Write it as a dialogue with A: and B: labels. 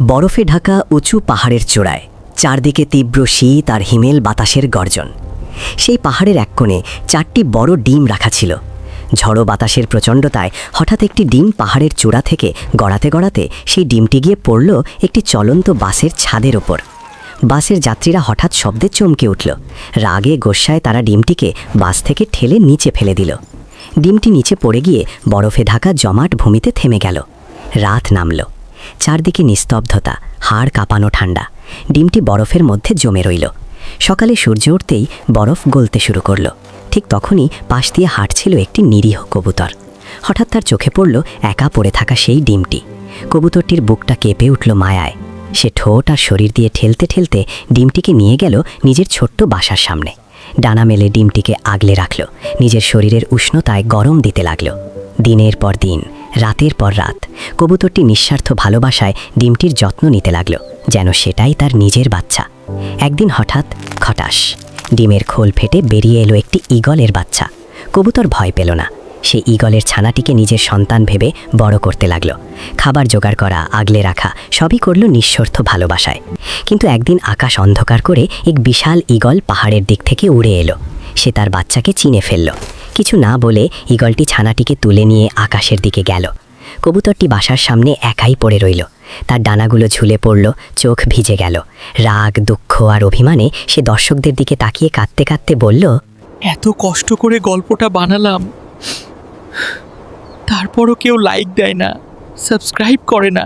A: বরফে ঢাকা উঁচু পাহাড়ের চূড়ায় চারদিকে তীব্র শীত আর হিমেল বাতাসের গর্জন। সেই পাহাড়ের এক কোণে 4টি বড় ডিম রাখা ছিল। ঝড়ো বাতাসের প্রচণ্ডতায় হঠাৎ একটি ডিম পাহাড়ের চূড়া থেকে গড়াতে গড়াতে সেই ডিমটি গিয়ে পড়ল একটি চলন্ত বাসের ছাদের ওপর। বাসের যাত্রীরা হঠাৎ শব্দে চমকে উঠল। রাগে গোস্বায় তারা ডিমটিকে বাস থেকে ঠেলে নিচে ফেলে দিল। ডিমটি নিচে পড়ে গিয়ে বরফে ঢাকা জমাট ভূমিতে থেমে গেল। রাত নামল। চারদিকে নিস্তব্ধতা, হাড় কাঁপানো ঠান্ডা। ডিমটি বরফের মধ্যে জমে রইল। সকালে সূর্য উঠতেই বরফ গলতে শুরু করল। ঠিক তখনই পাশ দিয়ে হাঁটছিল একটি নিরীহ কবুতর। হঠাৎ তার চোখে পড়ল একা পড়ে থাকা সেই ডিমটি। কবুতরটির বুকটা কেঁপে উঠল মায়ায়। সে ঠোঁট আর শরীর দিয়ে ঠেলতে ঠেলতে ডিমটিকে নিয়ে গেল নিজের ছোট্ট বাসার সামনে। ডানা মেলে ডিমটিকে আগলে রাখল। নিজের শরীরের উষ্ণতায় গরম দিতে লাগল। দিনের পর দিন, রাতের পর রাত কবুতরটি নিঃস্বার্থ ভালোবাসায় ডিমটির যত্ন নিতে লাগল, যেন সেটাই তার নিজের বাচ্চা। একদিন হঠাৎ খটাস, ডিমের খোল ফেটে বেরিয়ে এলো একটি ঈগলের বাচ্চা। কবুতর ভয় পেল না। সে ঈগলের ছানাটিকে নিজের সন্তান ভেবে বড় করতে লাগল। খাবার জোগাড় করা, আগলে রাখা সবই করল নিঃস্বার্থ ভালোবাসায়। কিন্তু একদিন আকাশ অন্ধকার করে এক বিশাল ঈগল পাহাড়ের দিক থেকে উড়ে এলো। সে তার বাচ্চাকে চিনে ফেলল। কিছু না বলে ঈগলটি ছানাটিকে তুলে নিয়ে আকাশের দিকে গেল। কবুতরটি বাসার সামনে একাই পড়ে রইল। তার ডানাগুলো ঝুলে পড়ল, চোখ ভিজে গেল। রাগ, দুঃখ আর অভিমানে সে দর্শকদের দিকে তাকিয়ে কাঁদতে কাঁদতে বলল,
B: এত কষ্ট করে গল্পটা বানালাম, তারপরও কেউ লাইক দেয় না, সাবস্ক্রাইব করে না।